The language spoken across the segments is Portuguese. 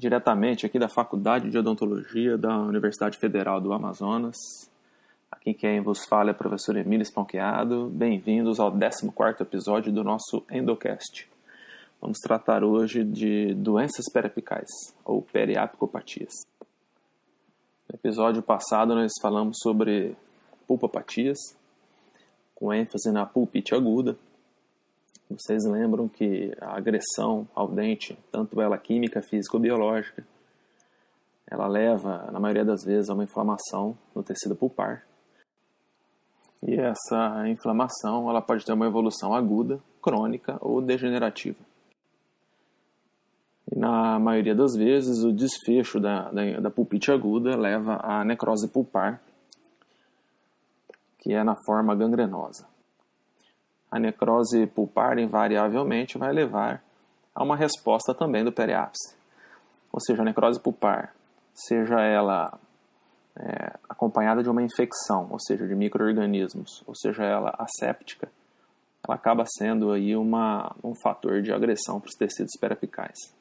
diretamente aqui da Faculdade de Odontologia da Universidade Federal do Amazonas. Aqui quem vos fala é o professor Emílio Esponqueado. Bem-vindos ao 14º episódio do nosso Endocast. Vamos tratar hoje de doenças periapicais, ou periapicopatias. No episódio passado nós falamos sobre pulpopatias, com ênfase na pulpite aguda. Vocês lembram que a agressão ao dente, tanto ela química, física ou biológica, ela leva, na maioria das vezes, a uma inflamação no tecido pulpar. E essa inflamação ela pode ter uma evolução aguda, crônica ou degenerativa. E na maioria das vezes, o desfecho da pulpite aguda leva à necrose pulpar, que é na forma gangrenosa. A necrose pulpar, invariavelmente, vai levar a uma resposta também do periápice. Ou seja, a necrose pulpar, seja ela acompanhada de uma infecção, ou seja, de micro-organismos, ou seja ela asséptica, ela acaba sendo aí um fator de agressão para os tecidos periapicais.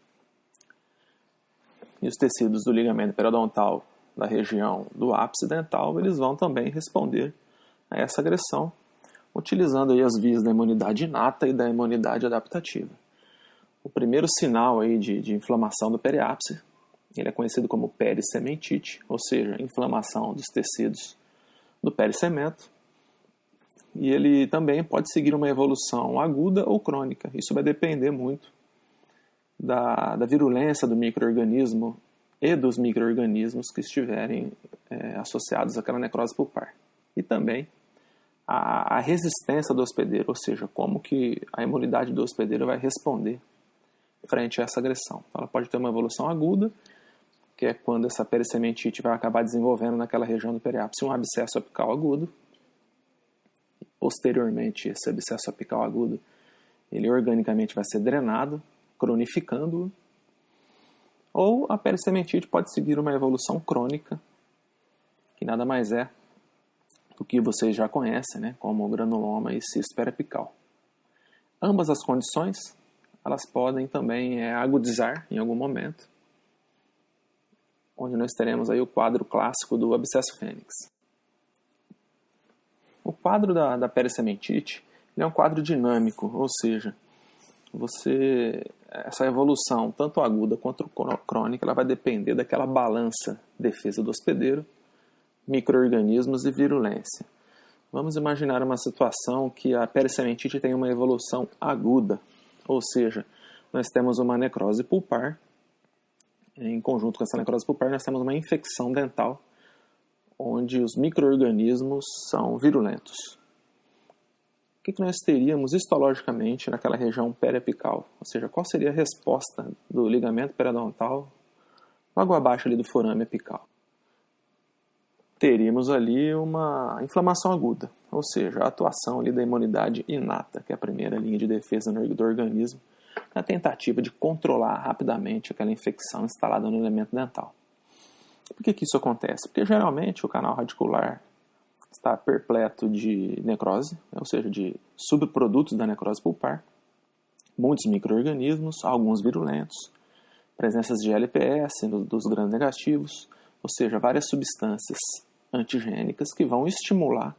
E os tecidos do ligamento periodontal da região do ápice dental, eles vão também responder a essa agressão, utilizando aí as vias da imunidade inata e da imunidade adaptativa. O primeiro sinal aí de inflamação do periápice, ele é conhecido como pericementite, ou seja, inflamação dos tecidos do pericemento, e ele também pode seguir uma evolução aguda ou crônica. Isso vai depender muito da virulência do micro-organismo e dos micro-organismos que estiverem associados àquela necrose pulpar. E também a resistência do hospedeiro, ou seja, como que a imunidade do hospedeiro vai responder frente a essa agressão. Então, ela pode ter uma evolução aguda, que é quando essa pericementite vai acabar desenvolvendo naquela região do periápice um abscesso apical agudo. Posteriormente, esse abscesso apical agudo, ele organicamente vai ser drenado, cronificando-o. Ou a pericementite pode seguir uma evolução crônica, que nada mais é do que vocês já conhecem, né, como granuloma e cisto periapical. Ambas as condições, elas podem também agudizar em algum momento, onde nós teremos aí o quadro clássico do abscesso fênix. O quadro da pericementite é um quadro dinâmico, ou seja, essa evolução, tanto aguda quanto crônica, ela vai depender daquela balança defesa do hospedeiro, micro-organismos e virulência. Vamos imaginar uma situação que a pericementite tem uma evolução aguda, ou seja, nós temos uma necrose pulpar. Em conjunto com essa necrose pulpar, nós temos uma infecção dental, onde os micro-organismos são virulentos. O que nós teríamos histologicamente naquela região periapical? Ou seja, qual seria a resposta do ligamento periodontal logo abaixo ali do forame apical? Teríamos ali uma inflamação aguda, ou seja, a atuação ali da imunidade inata, que é a primeira linha de defesa do organismo, na tentativa de controlar rapidamente aquela infecção instalada no elemento dental. Por que isso acontece? Porque geralmente o canal radicular está perpleto de necrose, ou seja, de subprodutos da necrose pulpar, muitos micro-organismos, alguns virulentos, presenças de LPS dos grandes negativos, ou seja, várias substâncias antigênicas que vão estimular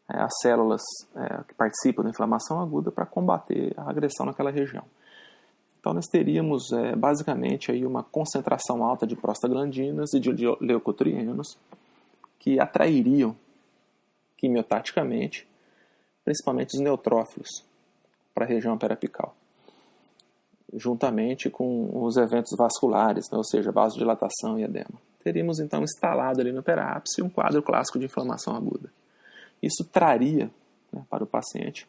as células que participam da inflamação aguda para combater a agressão naquela região. Então nós teríamos basicamente aí uma concentração alta de prostaglandinas e de leucotrienos que atrairiam quimiotaticamente, principalmente os neutrófilos, para a região periapical, juntamente com os eventos vasculares, né, ou seja, vasodilatação e edema. Teríamos então instalado ali no periápice um quadro clássico de inflamação aguda. Isso traria, né, para o paciente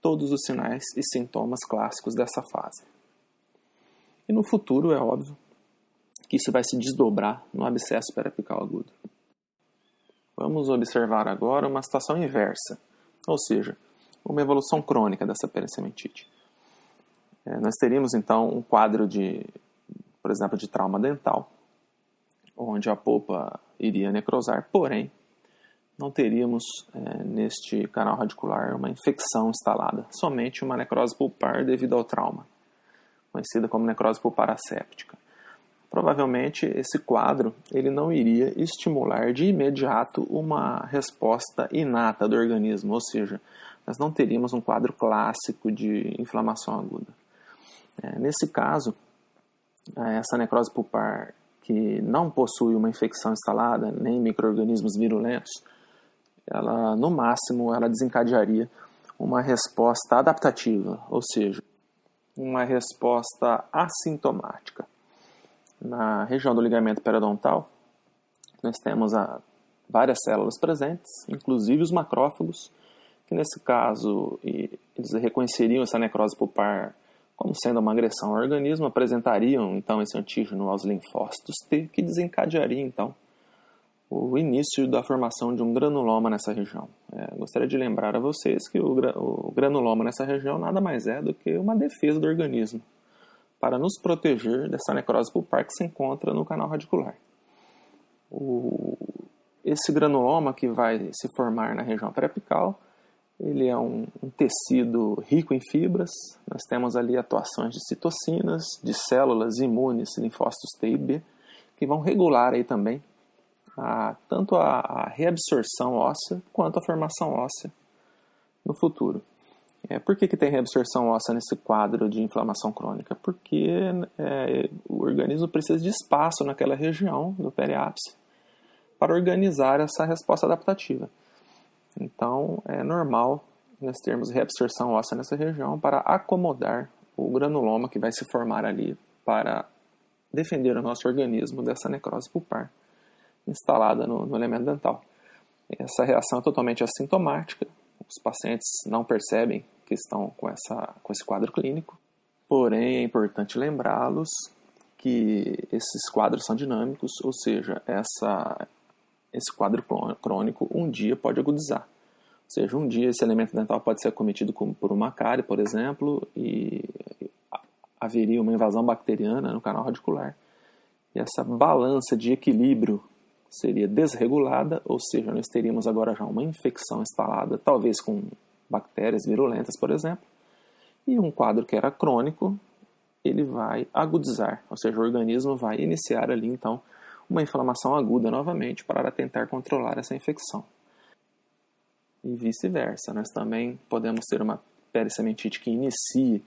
todos os sinais e sintomas clássicos dessa fase. E no futuro é óbvio que isso vai se desdobrar no abscesso periapical agudo. Vamos observar agora uma situação inversa, ou seja, uma evolução crônica dessa pericementite. Nós teríamos então um quadro por exemplo, de trauma dental, onde a polpa iria necrosar, porém, não teríamos neste canal radicular uma infecção instalada, somente uma necrose pulpar devido ao trauma, conhecida como necrose pulpar asséptica. provavelmente esse quadro ele não iria estimular de imediato uma resposta inata do organismo, ou seja, nós não teríamos um quadro clássico de inflamação aguda. Nesse caso, essa necrose pulpar que não possui uma infecção instalada, nem micro-organismos virulentos, ela, no máximo, ela desencadearia uma resposta adaptativa, ou seja, uma resposta assintomática. Na região do ligamento periodontal, nós temos várias células presentes, inclusive os macrófagos, que nesse caso eles reconheceriam essa necrose pulpar como sendo uma agressão ao organismo, apresentariam então esse antígeno aos linfócitos T, que desencadearia então o início da formação de um granuloma nessa região. Gostaria de lembrar a vocês que o granuloma nessa região nada mais é do que uma defesa do organismo para nos proteger dessa necrose pulpar que se encontra no canal radicular. Esse granuloma que vai se formar na região periapical, ele é um tecido rico em fibras. Nós temos ali atuações de citocinas, de células imunes, linfócitos T e B, que vão regular aí também tanto a reabsorção óssea quanto a formação óssea no futuro. Por que tem reabsorção óssea nesse quadro de inflamação crônica? Porque o organismo precisa de espaço naquela região do periápice para organizar essa resposta adaptativa. Então, é normal nós termos reabsorção óssea nessa região para acomodar o granuloma que vai se formar ali para defender o nosso organismo dessa necrose pulpar instalada no elemento dental. Essa reação é totalmente assintomática. Os pacientes não percebem que estão com esse quadro clínico. Porém, é importante lembrá-los que esses quadros são dinâmicos, ou seja, esse quadro crônico um dia pode agudizar. Ou seja, um dia esse elemento dental pode ser acometido por uma cárie, por exemplo, e haveria uma invasão bacteriana no canal radicular. E essa balança de equilíbrio seria desregulada, ou seja, nós teríamos agora já uma infecção instalada, talvez com bactérias virulentas, por exemplo, e um quadro que era crônico, ele vai agudizar, ou seja, o organismo vai iniciar ali, então, uma inflamação aguda novamente para tentar controlar essa infecção. E vice-versa, nós também podemos ter uma perissementite que inicie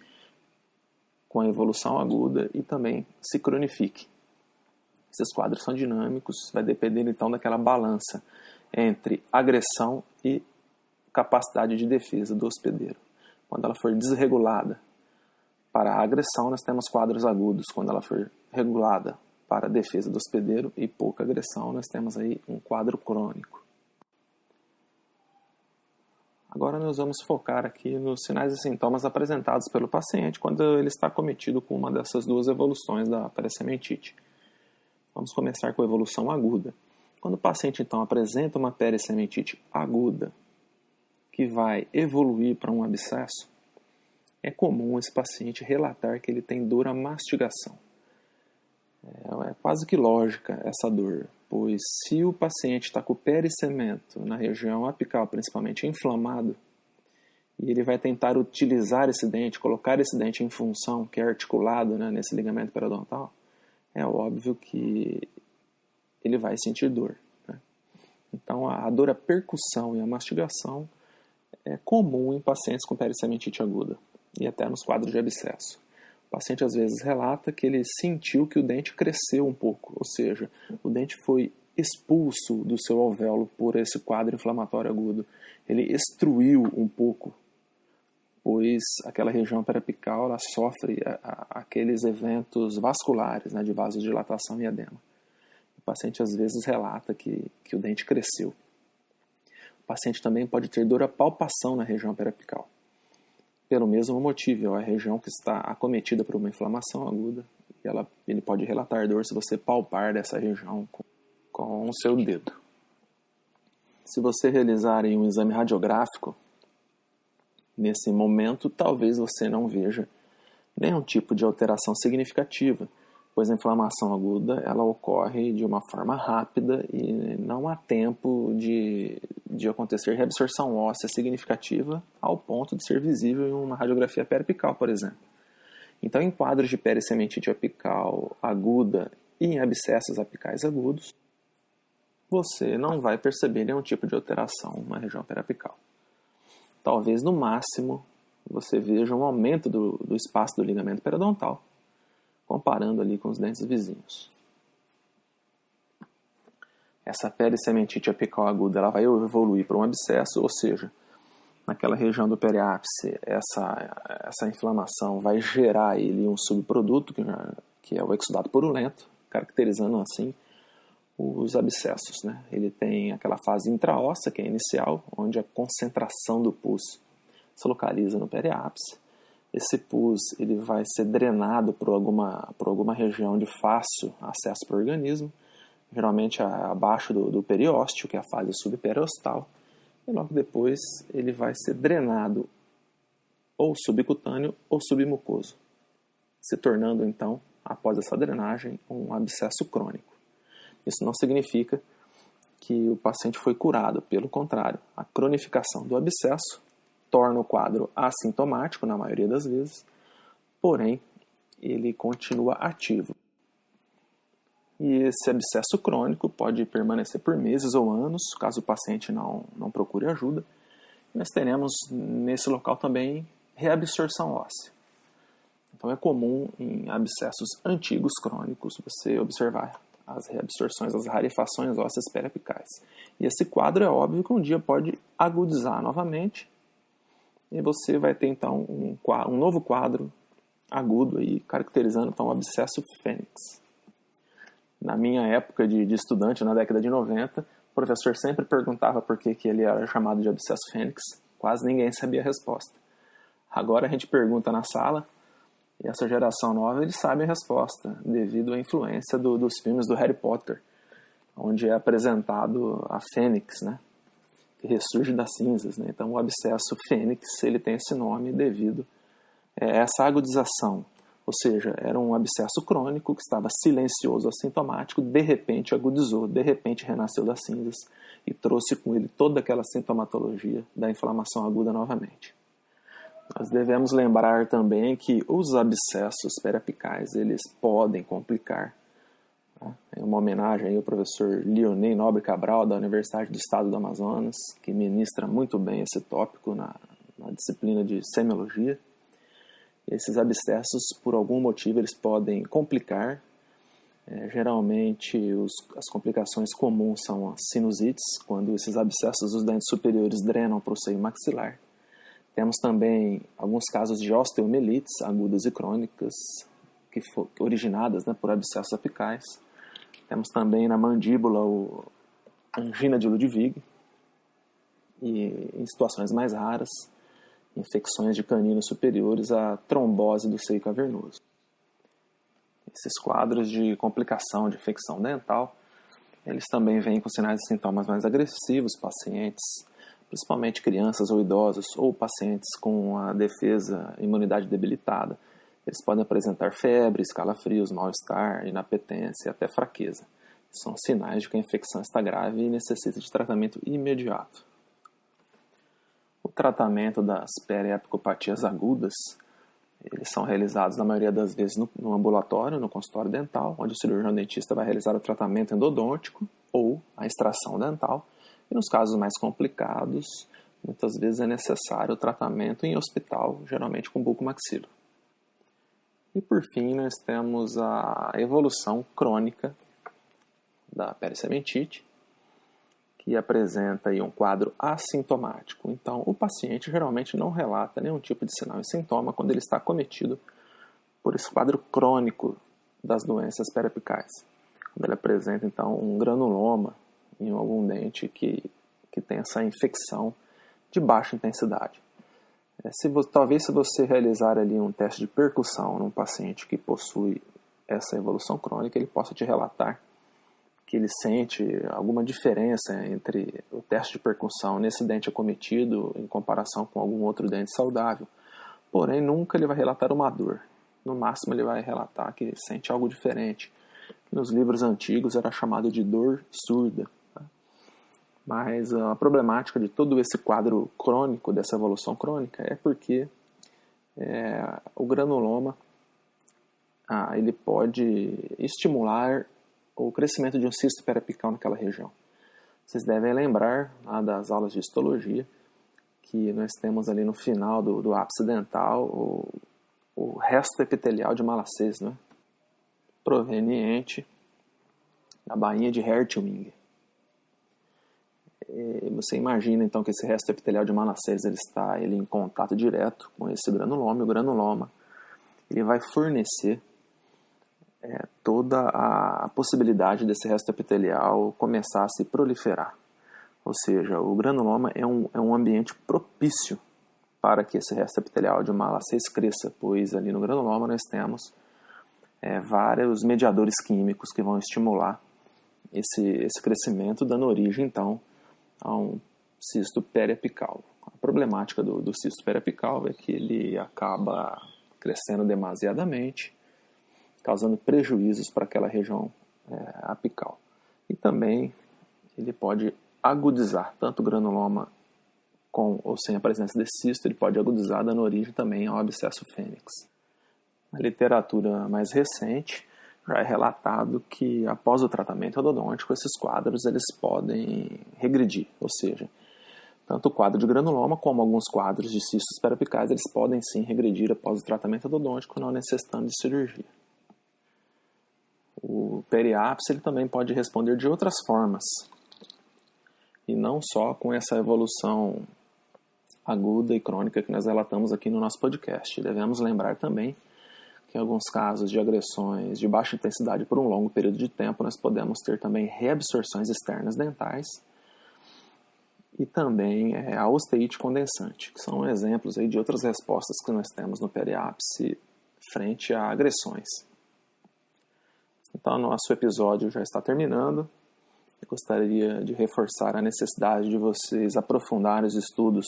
com a evolução aguda e também se cronifique. Esses quadros são dinâmicos, vai depender então daquela balança entre agressão e capacidade de defesa do hospedeiro. Quando ela for desregulada para a agressão, nós temos quadros agudos. Quando ela for regulada para a defesa do hospedeiro e pouca agressão, nós temos aí um quadro crônico. Agora nós vamos focar aqui nos sinais e sintomas apresentados pelo paciente quando ele está acometido com uma dessas duas evoluções da perissementite. Vamos começar com a evolução aguda. Quando o paciente, então, apresenta uma perissementite aguda, que vai evoluir para um abscesso, é comum esse paciente relatar que ele tem dor à mastigação. É quase que lógica essa dor, pois se o paciente está com o perissemento na região apical, principalmente inflamado, e ele vai tentar utilizar esse dente, colocar esse dente em função, que é articulado, né, nesse ligamento periodontal, é óbvio que ele vai sentir dor. Né? Então, a dor à percussão e à mastigação é comum em pacientes com perissementite aguda e até nos quadros de abscesso. O paciente às vezes relata que ele sentiu que o dente cresceu um pouco, ou seja, o dente foi expulso do seu alvéolo por esse quadro inflamatório agudo. Ele extruiu um pouco, pois aquela região periapical ela sofre aqueles eventos vasculares, né, de vasodilatação e edema. O paciente às vezes relata que o dente cresceu. O paciente também pode ter dor à palpação na região periapical. Pelo mesmo motivo, é a região que está acometida por uma inflamação aguda. E ele pode relatar dor se você palpar dessa região com o seu dedo. Se você realizar um exame radiográfico, nesse momento, talvez você não veja nenhum tipo de alteração significativa, pois a inflamação aguda ela ocorre de uma forma rápida e não há tempo de acontecer reabsorção óssea significativa ao ponto de ser visível em uma radiografia periapical, por exemplo. Então, em quadros de perissementite apical aguda e em abscessos apicais agudos, você não vai perceber nenhum tipo de alteração na região periapical. Talvez, no máximo, você veja um aumento do espaço do ligamento periodontal, comparando ali com os dentes vizinhos. Essa perisementite apical aguda ela vai evoluir para um abscesso, ou seja, naquela região do periápice, essa inflamação vai gerar ali um subproduto, que é o exudato purulento, caracterizando assim os abscessos, né? Ele tem aquela fase intraóssea, que é inicial, onde a concentração do pus se localiza no periápice. Esse pus ele vai ser drenado por alguma região de fácil acesso para o organismo, geralmente abaixo do periósteo, que é a fase subperiostal, e logo depois ele vai ser drenado ou subcutâneo ou submucoso, se tornando então, após essa drenagem, um abscesso crônico. Isso não significa que o paciente foi curado, pelo contrário, a cronificação do abscesso torna o quadro assintomático na maioria das vezes, porém ele continua ativo. E esse abscesso crônico pode permanecer por meses ou anos, caso o paciente não procure ajuda. Nós teremos nesse local também reabsorção óssea. Então é comum em abscessos antigos crônicos você observar as reabsorções, as rarefações ósseas periapicais. E esse quadro é óbvio que um dia pode agudizar novamente e você vai ter então um novo quadro agudo aí, caracterizando então o abscesso fênix. Na minha época de estudante, na década de 90, o professor sempre perguntava por que ele era chamado de abscesso fênix. Quase ninguém sabia a resposta. Agora a gente pergunta na sala, e essa geração nova eles sabem a resposta, devido à influência dos filmes do Harry Potter, onde é apresentado a fênix, né, que ressurge das cinzas. Né? Então o abscesso fênix ele tem esse nome devido a essa agudização. Ou seja, era um abscesso crônico que estava silencioso, assintomático, de repente agudizou, de repente renasceu das cinzas e trouxe com ele toda aquela sintomatologia da inflamação aguda novamente. Nós devemos lembrar também que os abscessos periapicais eles podem complicar. Né? É uma homenagem aí ao professor Leonei Nobre Cabral, da Universidade do Estado do Amazonas, que ministra muito bem esse tópico na disciplina de semiologia. Esses abscessos, por algum motivo, eles podem complicar. Geralmente, as complicações comuns são as sinusites, quando esses abscessos dos dentes superiores drenam para o seio maxilar. Temos também alguns casos de osteomelites agudas e crônicas, originadas, né, por abscessos apicais. Temos também na mandíbula a angina de Ludwig, e em situações mais raras, infecções de caninos superiores à trombose do seio cavernoso. Esses quadros de complicação de infecção dental, eles também vêm com sinais e sintomas mais agressivos, pacientes, principalmente crianças ou idosos, ou pacientes com a defesa e imunidade debilitada. Eles podem apresentar febre, calafrios, mal-estar, inapetência e até fraqueza. São sinais de que a infecção está grave e necessita de tratamento imediato. O tratamento das periapicopatias agudas, eles são realizados na maioria das vezes no ambulatório, no consultório dental, onde o cirurgião dentista vai realizar o tratamento endodôntico ou a extração dental. E nos casos mais complicados, muitas vezes é necessário o tratamento em hospital, geralmente com bucomaxilo. E por fim, nós temos a evolução crônica da perisementite, que apresenta aí um quadro assintomático. Então, o paciente geralmente não relata nenhum tipo de sinal e sintoma quando ele está acometido por esse quadro crônico das doenças periapicais. Quando ele apresenta, então, um granuloma em algum dente que tem essa infecção de baixa intensidade. Talvez se você realizar ali um teste de percussão num paciente que possui essa evolução crônica, ele possa te relatar que ele sente alguma diferença entre o teste de percussão nesse dente acometido em comparação com algum outro dente saudável. Porém, nunca ele vai relatar uma dor. No máximo, ele vai relatar que sente algo diferente. Nos livros antigos era chamado de dor surda. Tá? Mas a problemática de todo esse quadro crônico, dessa evolução crônica, é porque o granuloma ele pode estimular o crescimento de um cisto periapical naquela região. Vocês devem lembrar lá das aulas de histologia que nós temos ali no final do ápice dental o resto epitelial de Malassez, né? Proveniente da bainha de Hertwig. Você imagina então que esse resto epitelial de Malassez ele está em contato direto com esse granuloma, e o granuloma ele vai fornecer toda a possibilidade desse resto epitelial começar a se proliferar. Ou seja, o granuloma é um ambiente propício para que esse resto epitelial de Malassez cresça, pois ali no granuloma nós temos vários mediadores químicos que vão estimular esse crescimento, dando origem então a um cisto periapical. A problemática do cisto periapical é que ele acaba crescendo demasiadamente, causando prejuízos para aquela região apical. E também ele pode agudizar tanto o granuloma com ou sem a presença desse cisto, ele pode agudizar, dando origem também ao abscesso fênix. Na literatura mais recente, já é relatado que após o tratamento endodôntico, esses quadros eles podem regredir, ou seja, tanto o quadro de granuloma como alguns quadros de cistos periapicais, eles podem sim regredir após o tratamento endodôntico, não necessitando de cirurgia. O periápice ele também pode responder de outras formas, e não só com essa evolução aguda e crônica que nós relatamos aqui no nosso podcast. Devemos lembrar também que em alguns casos de agressões de baixa intensidade por um longo período de tempo, nós podemos ter também reabsorções externas dentais e também a osteite condensante, que são exemplos aí de outras respostas que nós temos no periápice frente a agressões. Então, nosso episódio já está terminando. Eu gostaria de reforçar a necessidade de vocês aprofundarem os estudos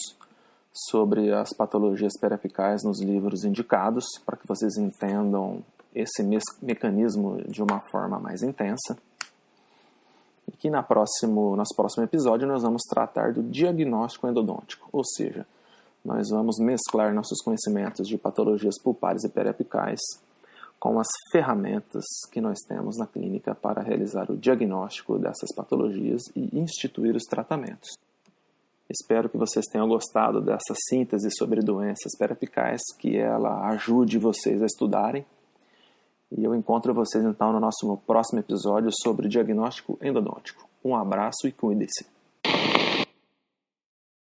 sobre as patologias periapicais nos livros indicados, para que vocês entendam esse mecanismo de uma forma mais intensa. E que nosso próximo episódio nós vamos tratar do diagnóstico endodôntico, ou seja, nós vamos mesclar nossos conhecimentos de patologias pulpares e periapicais com as ferramentas que nós temos na clínica para realizar o diagnóstico dessas patologias e instituir os tratamentos. Espero que vocês tenham gostado dessa síntese sobre doenças periapicais, que ela ajude vocês a estudarem. E eu encontro vocês então no nosso próximo episódio sobre diagnóstico endodôntico. Um abraço e cuide-se.